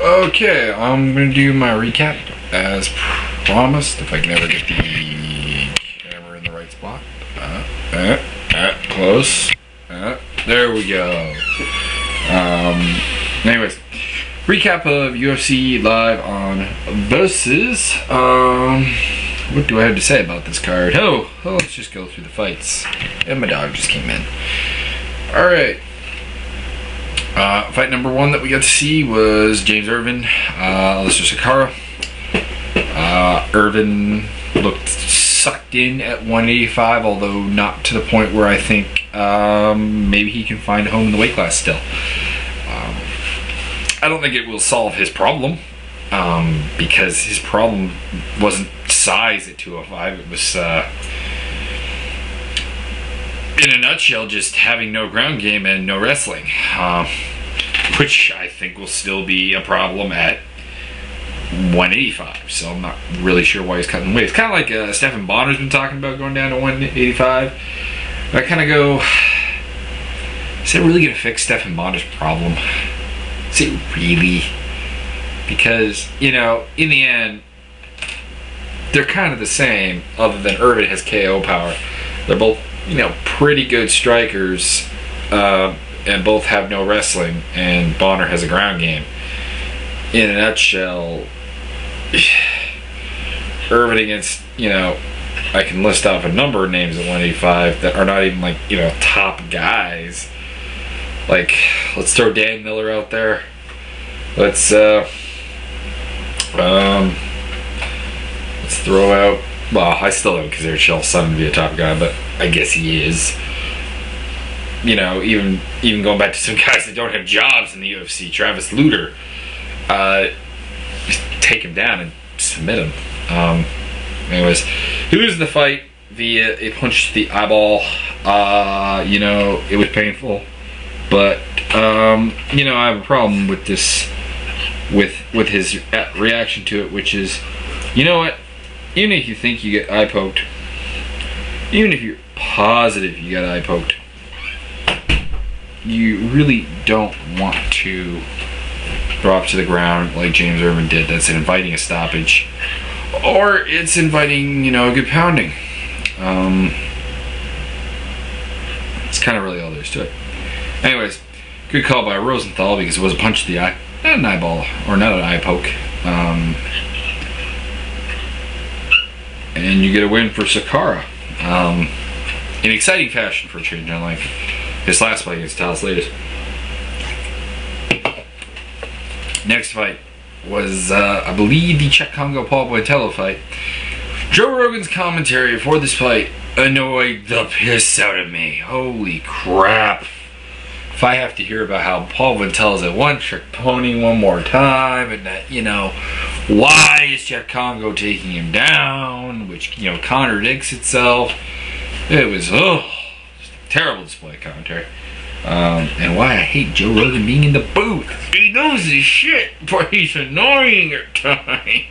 Okay, I'm gonna do my recap as promised. If I can ever get the camera in the right spot. Close. There we go. Anyways, recap of UFC live on Versus. What do I have to say about this card? Let's just go through the fights. And my dog just came in. Alright. Fight number one that we got to see was James Irvin, Alistair Sakara. Irvin looked sucked in at 185, although not to the point where I think maybe he can find a home in the weight class still. I don't think it will solve his problem, because his problem wasn't size at 205. It was, in a nutshell, just having no ground game and no wrestling, which I think will still be a problem at 185. So I'm not really sure why he's cutting weight. It's kind of like Stephan Bonner's been talking about going down to 185. I kind of go, is that really going to fix Stephan Bonner's problem? Is it really? Because, in the end, they're kind of the same, other than Irvin has KO power. They're both, pretty good strikers, and both have no wrestling, and Bonner has a ground game. In a nutshell, Irvin against, I can list off a number of names at 185 that are not even top guys. Like, let's throw Dan Miller out there. Let's throw out, well, I still don't consider Chael Sonnen to be a top guy, but I guess he is. Even going back to some guys that don't have jobs in the UFC, Travis Lutter, just take him down and submit him. Anyways, he loses the fight via a punch to the eyeball. It was painful, but I have a problem with this, with his reaction to it, which is, you know what? Even if you think you get eye poked, even if you're positive you got eye poked, you really don't want to drop to the ground like James Irvin did. That's inviting a stoppage, or it's inviting, a good pounding. It's kind of really all there is to it. Anyways, good call by Rosenthal, because it was a punch to the eye, not an eyeball, or not an eye poke. And you get a win for Sakara. In exciting fashion for a change, unlike his last fight against Talis Latest. Next fight was, I believe, the Czech Congo Paul Boitello fight. Joe Rogan's commentary for this fight annoyed the piss out of me. Holy crap. If I have to hear about how Paul Boitello's a one-trick pony one more time, and that, why is Czech Congo taking him down, which, contradicts itself. It was, just a terrible display of commentary. And why I hate Joe Rogan being in the booth. He knows his shit, but he's annoying at times.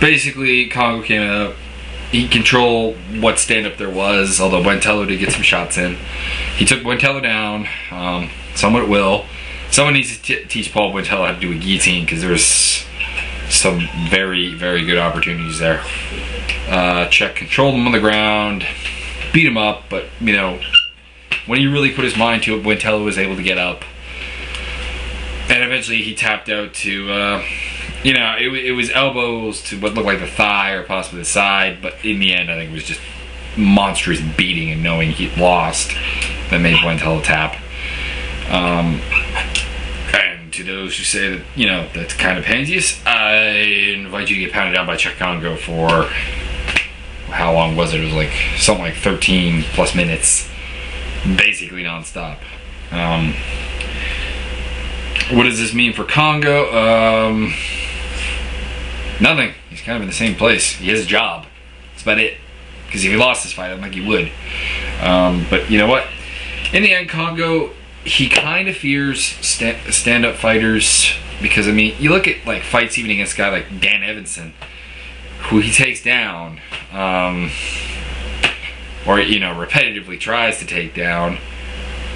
Basically, Congo came out. He controlled what stand-up there was, although Boitello did get some shots in. He took Boitello down, somewhat at will. Someone needs to teach Paul Boitello how to do a guillotine, because there's some very, very good opportunities there. Czech controlled him on the ground, beat him up, but, when he really put his mind to it, Boitello was able to get up. And eventually he tapped out to, it was elbows to what looked like the thigh or possibly the side, but in the end I think it was just monstrous beating and knowing he'd lost that made Boitello tap. And to those who say that, that's kind of pansiest, I invite you to get pounded down by Czech Congo for, how long was it? It was like something like 13 plus minutes, basically non-stop. What does this mean for Congo? Nothing. He's kind of in the same place. He has a job. That's about it. Because if he lost this fight, I don't think he would. But you know what? In the end, Congo, he kind of fears stand-up fighters, because, you look at fights even against a guy like Dan Evanson, who he takes down, or repetitively tries to take down,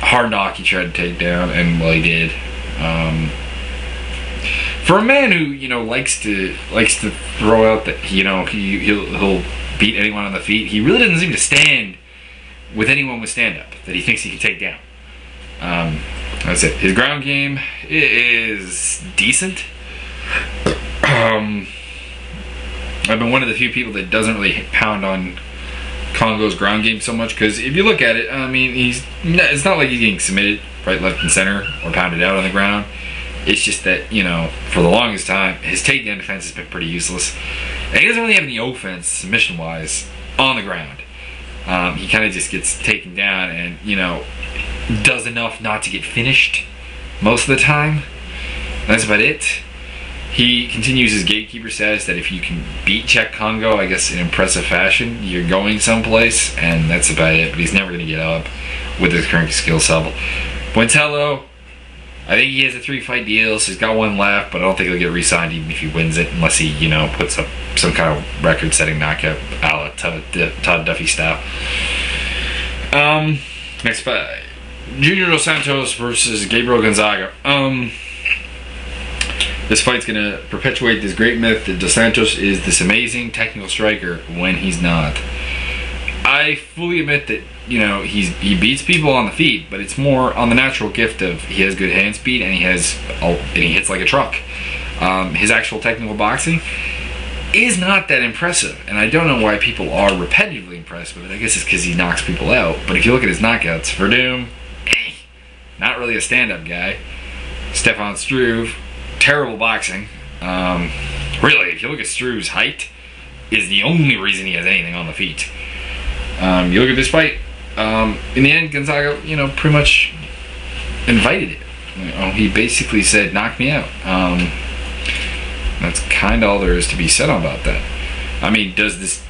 hard knock he tried to take down, and well, he did. For a man who likes to throw out that he'll beat anyone on the feet, he really doesn't seem to stand with anyone with stand up that he thinks he can take down. That's it. His ground game is decent. I've been one of the few people that doesn't really pound on Kongo's ground game so much, because if you look at it, I mean, it's not like he's getting submitted right, left, and center or pounded out on the ground. It's just that, for the longest time, his takedown defense has been pretty useless. And he doesn't really have any offense, submission-wise, on the ground. He kind of just gets taken down and, does enough not to get finished most of the time. That's about it. He continues his gatekeeper status that if you can beat Czech Kongo, I guess, in impressive fashion, you're going someplace, and that's about it. But he's never going to get up with his current skill level. Buentello, I think he has a 3-fight deal, so he's got one left, but I don't think he'll get re-signed even if he wins it, unless he, puts up some kind of record-setting knockout a la Todd Duffy style. Next fight, Junior Dos Santos versus Gabriel Gonzaga. This fight's gonna perpetuate this great myth that Dos Santos is this amazing technical striker when he's not. I fully admit that he beats people on the feet, but it's more on the natural gift of he has good hand speed and he hits like a truck. His actual technical boxing is not that impressive, and I don't know why people are repetitively impressed with it. I guess it's because he knocks people out. But if you look at his knockouts, Verdum, not really a stand-up guy. Stefan Struve, terrible boxing. Really, if you look at Struve's height, is the only reason he has anything on the feet. You look at this fight, in the end, Gonzaga, pretty much invited it. He basically said, knock me out. That's kind of all there is to be said about that. I mean, does this,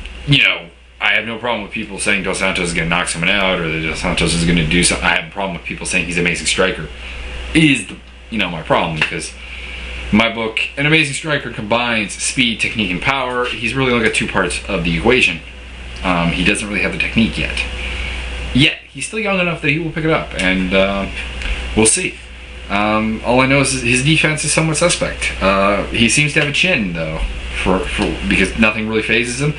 I have no problem with people saying Dos Santos is going to knock someone out, or that Dos Santos is going to do something. I have a problem with people saying he's an amazing striker. Is my problem, because in my book, an amazing striker combines speed, technique, and power. He's really only got 2 parts of the equation. He doesn't really have the technique yet. Yet, he's still young enough that he will pick it up, and we'll see. All I know is his defense is somewhat suspect. He seems to have a chin, though, because nothing really phases him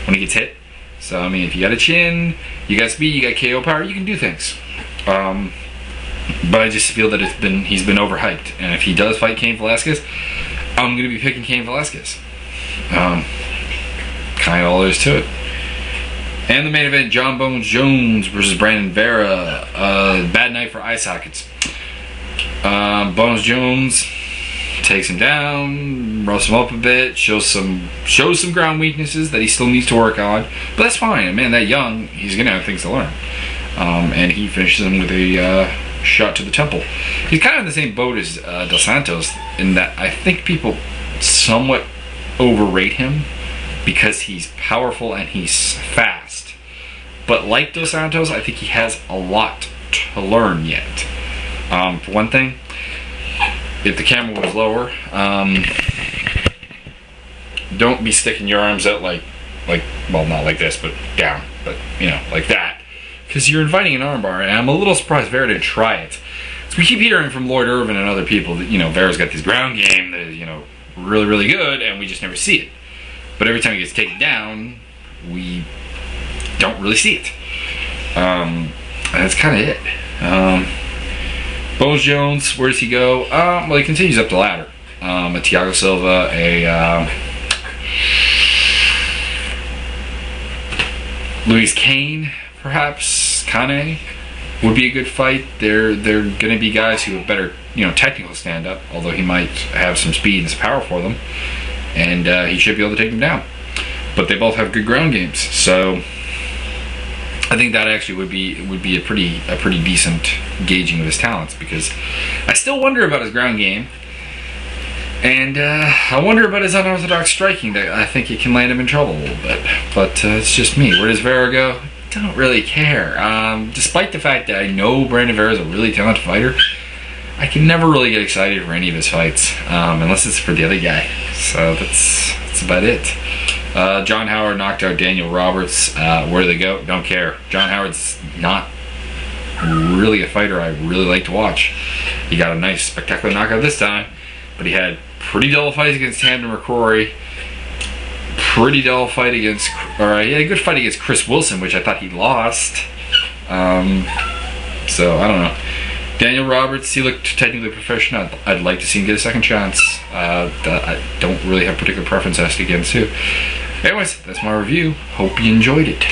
when he gets hit. So, I mean, if you got a chin, you got speed, you got KO power, you can do things. But I just feel that he's been overhyped. And if he does fight Cain Velasquez, I'm going to be picking Cain Velasquez. Kind of all there is to it. And the main event, John Bones Jones versus Brandon Vera. Bad night for eye sockets. Bones Jones takes him down, roughs him up a bit, shows some ground weaknesses that he still needs to work on. But that's fine. Man, that young, he's going to have things to learn. And he finishes him with a shot to the temple. He's kind of in the same boat as Dos Santos in that I think people somewhat overrate him because he's powerful and he's fast. But like Dos Santos, I think he has a lot to learn yet. For one thing, if the camera was lower, don't be sticking your arms out like well, not like this, but down, but like that, because you're inviting an armbar, and I'm a little surprised Vera didn't try it. So we keep hearing from Lloyd Irvin and other people that Vera's got this ground game that is really, really good, and we just never see it. But every time he gets taken down, we don't really see it. And that's kind of it. Bones Jones, where does he go? Well, he continues up the ladder. A Thiago Silva, Luis Kane, perhaps. Kane would be a good fight. They're going to be guys who have better, technical stand-up, although he might have some speed and some power for them. And he should be able to take them down. But they both have good ground games, so I think that actually would be a pretty decent gauging of his talents, because I still wonder about his ground game, and I wonder about his unorthodox striking. That I think it can land him in trouble a little bit. But it's just me. Where does Vera go? I don't really care. Despite the fact that I know Brandon Vera is a really talented fighter, I can never really get excited for any of his fights, unless it's for the other guy. So that's about it. John Howard knocked out Daniel Roberts. Where do they go? Don't care. John Howard's not really a fighter I really like to watch. He got a nice, spectacular knockout this time, but he had pretty dull fights against Tandem McCrory. Pretty dull fight against, or he had a good fight against Chris Wilson, which I thought he lost. So I don't know. Daniel Roberts, he looked technically professional. I'd like to see him get a second chance. I don't really have particular preference as to against who. Anyways, that's my review. Hope you enjoyed it.